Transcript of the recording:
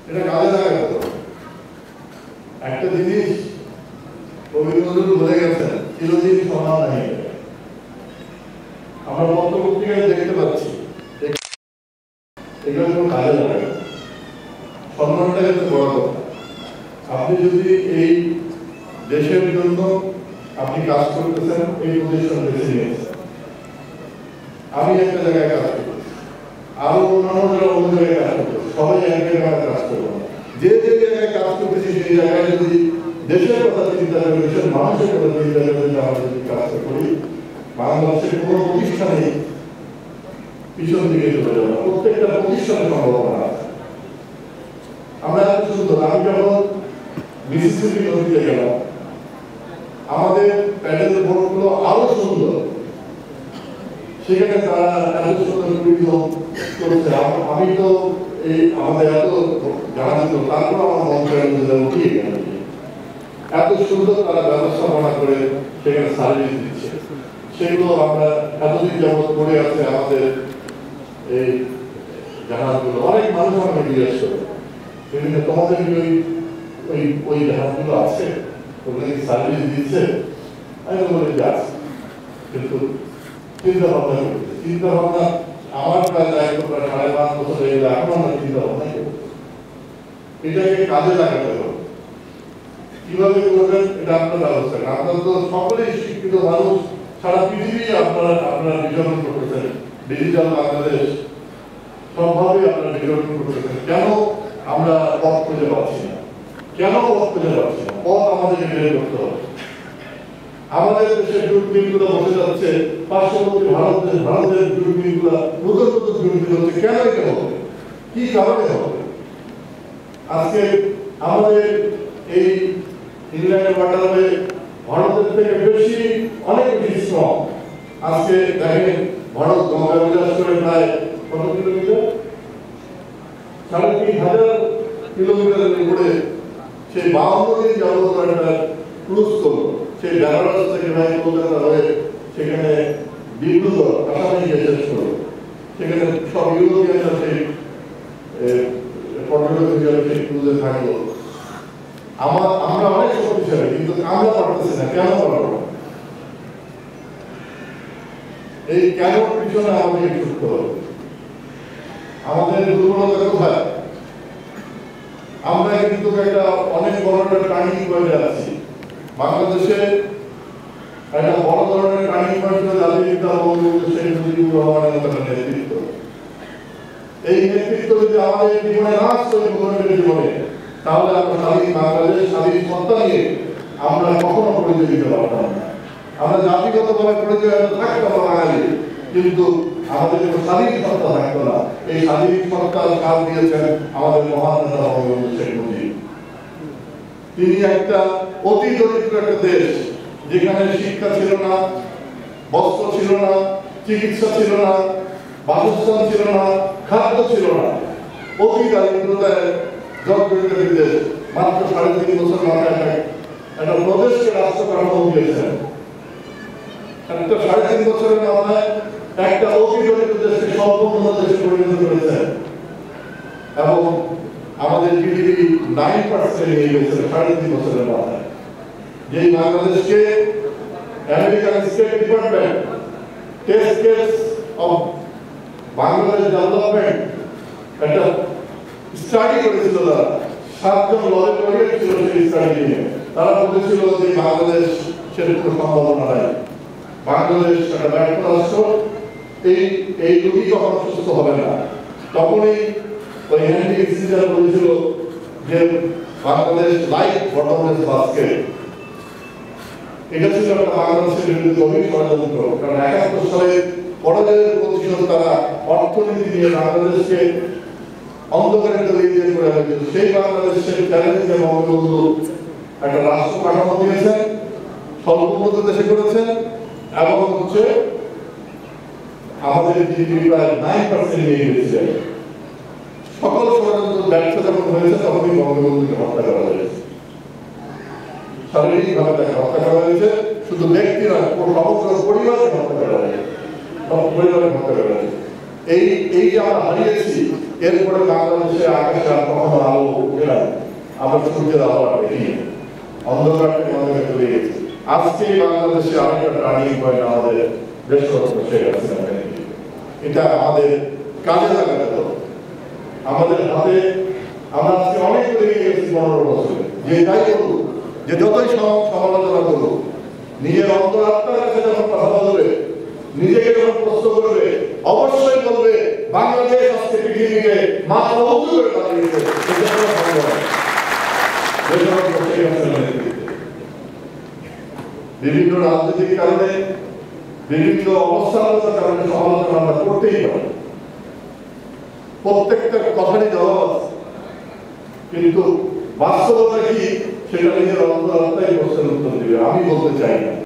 এটা কাজে লাগাতে হবে। একটা জিনিস রবীন্দ্রনাথ বলে গেছেন, চিরদিন সমান নাই। আমরা পত্রপত্রিকায় দেখতে পাচ্ছি এগুলো কোনো কাজে লাগে না। সম্মানটা কিন্তু বড় কথা। আপনি যদি এই দেশের জন্য আপনি কাজ করতেছেন, এই প্রতিষ্ঠান বেছে নিয়েছেন, আমি একটা জায়গায় কাজ করতেছি, আরো অন্যান্যরা অন্য জায়গায় কাজ করতেছে, সবাই এক জায়গায় কাজ করবো না। যে যে জায়গায় কাজ করতেছি সেই জায়গায় যদি দেশের কথা চিন্তা করে, দেশের মানুষের কথা চিন্তা করে আমরা যদি কাজটা করি, বাংলাদেশের কোনো প্রতিষ্ঠানে পিছন দিকে চলে যাবে না। প্রত্যেকটা প্রতিষ্ঠানের সম্ভাবনা আছে। আমরা এত সুন্দর, আমি যখন মিসিসিপি নদীতে গেলাম, আমাদের প্যাডেল বোটগুলো আরো সুন্দর, সেখানে তারা এত সুন্দর টুরিজম করেছে। আমি তো এই আমাদের এত জানা ছিল, তারপর আমার মন্ত্রণালয় উঠিয়ে গেল, এত সুন্দর তারা ব্যবস্থাপনা করে সেখানে সার্ভিস দিচ্ছে। সেগুলো আমরা এতদিন যাবত করে আছে আমাদের এই জাহাজগুলো। অনেক মানুষ আমাকে জিজ্ঞেস করে, সেখানে তোমাদের কি ওই জাহাজগুলো আছে, ওগুলো কি সার্ভিস দিচ্ছে? আমি বলি যে আছে, কিন্তু চিন্তা ভাবনা করছে। চিন্তা ভাবনা আমার প্রায় দায়িত্ব প্রায় 5.5 বছর হয়ে গেলে এখন আমরা চিন্তা ভাবনা করবো, এটাকে কাজে লাগাতে হবে। কিভাবে করবেন এটা আপনার ব্যবস্থা। আপনারা তো সকলেই শিক্ষিত মানুষ, সারা পৃথিবী আপনারা বিতরণ করতেছেন, ডিজিটাল বাংলাদেশ সবভাবে আপনারা বিতরণ করতেছেন। কেন আমরা পথ খুঁজে পাচ্ছি না? কেন পথ খুঁজে পাচ্ছি না? পথ আমাদেরকে বের করতে হবে। আমাদের দেশের দূরবীনগুলো বসে যাচ্ছে, পার্শ্ববর্তী ভারতের দূরবীনগুলো নতুন নতুন দূরবীন হচ্ছে। কেন এটা হবে? কি কারণে হবে? আজকে আমাদের এই ইংল্যান্ড ওয়াটারওয়ে ভারতের থেকে বেশি, অনেক বেশি স্ট্রং। আজকে দেখেন ভারত গঙ্গা বিলাস করে প্রায় কত কিলোমিটার, 3,500 কিলোমিটারের উপরে সেই 52 দিন যাবত একটা ক্রুজ করলো। সেই বেনারস থেকে ভাই কলকাতা হয়ে সেখানে বিভিন্ন আসামে গিয়ে শেষ করলো। সেখানে সব ইউরোপিয়ানরা সেই পর্যটক হিসাবে সেই ক্রুজে থাকলো। আমরা অনেক শক্তিশালী, কিন্তু আমরা পারতেছি না। কেন পারবো না? এই কেন পিছনে আমাদের ছুটতে হবে। আমাদের দুর্বলতা কোথায়? আমরা কিন্তু একটা অনেক বড় একটা টার্নিং পয়েন্টে আছি। বাংলাদেশে একটা বড় ধরনের টার্নিং পয়েন্ট হলো জাতীয় পিতা বঙ্গবন্ধু শেখ মুজিবুর রহমানের নেতৃত্ব। এই নেতৃত্ব যদি আমাদের জীবনে না আসতো, জীবনে, তাহলে আমরা স্বাধীন বাংলাদেশ, স্বাধীন সত্তা নিয়ে আমরা কখনো পরিচয় দিতে পারতাম না। আমরা জাতিগতভাবে পরিচয় থাকতাম বাঙালি, কিন্তু আমাদের কোনো স্বাধীন সত্তা থাকতো না। এই স্বাধীন সত্তার কাজ দিয়েছেন আমাদের মহান নেতা বঙ্গবন্ধু শেখ মুজিব। তিনি একটা অতি দরিদ্র একটা দেশ, যেখানে শিক্ষা ছিল না, বস্ত্র ছিল না, চিকিৎসা ছিল না, বাসস্থান ছিল না, খাদ্য ছিল না, অতি দারিদ্রতায় জর্জরিত দেশ। মাত্র 3.5 বছর মাথায় একটা প্রদেশকে রাষ্ট্র কাঠামো দিয়েছেন। একটা 3.5 বছরের মাথায় একটা অতি দরিদ্র দেশকে সর্বোন্নত দেশে পরিণত করেছেন, এবং আমাদের জিডিপি 9% নিয়ে গেছে 3.5 বছরের মাথায়। যেই বাংলাদেশকে American state department test case of Bangladesh development একটা স্টাডি করেছিল, তারা 7 জন লয়ের লরিয়েট ছিল সেই স্টাডি নিয়ে। তারা বলেছিল যে বাংলাদেশের কোনো সম্ভাবনা নাই, বাংলাদেশ একটা ব্যর্থ রাষ্ট্র, এই রোগী কখনো সুস্থ হবে না। তখনই ওই হেনরি কিসিঞ্জার বলেছিল যে বাংলাদেশ লাইক বটমলেস বাস্কেট। এটা ছিল একটা বাংলাদেশের বিরুদ্ধে গভীর ষড়যন্ত্র। কারণ 71 সালে পরাজয়ের প্রতিশোধ তারা অর্থনীতি দিয়ে বাংলাদেশকে অন্ধকারে দিয়ে করে হয়েছিল। সেই বাংলাদেশের চ্যালেঞ্জে বঙ্গবন্ধু একটা রাষ্ট্র কাঠামো দিয়েছেন, স্বল্পোন্নত দেশে করেছেন, এবং হচ্ছে আমাদের জিডিপি প্রায় 9% নিয়ে গেছে। সকল ষড়যন্ত্র ব্যর্থ যখন হয়েছে, তখনই বঙ্গবন্ধুকে হত্যা করা হয়েছে। শারীরিকভাবে তাকে হত্যা করা হয়েছে, শুধু ব্যক্তি নয়, সমগ্র পরিবারকে হত্যা করা হয়েছে, সব পরিবারকে হত্যা করা হয়েছে। এই যে আমরা হারিয়েছি, এরপরে বাংলাদেশে আকাশে আর কখনো আলো সূর্যের আলো আর দেখি অন্ধকারটাকে আমাদের চলে গেছে। আজকে বাংলাদেশে আরেকটা টার্নিং পয়েন্ট আমাদের দেশরত্ন শেখ হাসিনা। এটা আমাদের কাজে লাগাতে হবে। আমাদের হাতে আমরা আজকে অনেক এগিয়ে গেছি 15 বছরে। যে যাই করুক, যে যতই সমালোচনা করুক, নিজের অন্তরাত্মার কাছে যখন কথা বলবে, নিজেকে যখন প্রশ্ন করবে, অবশ্যই বলবে বাংলাদেশ আজকে পৃথিবীতে মাত্র অজুরে দাঁড়িয়েছে। বিভিন্ন রাজনৈতিক কারণে, বিভিন্ন অবস্থানগত কারণে সমালোচনা আমরা করতেই পারি, প্রত্যেকটা কথারই জবাব আছে, কিন্তু বাস্তবতা কি সেটা নিজের অন্তরাত্মাই প্রশ্নের উত্তর দিবে। আমি বলতে চাই না।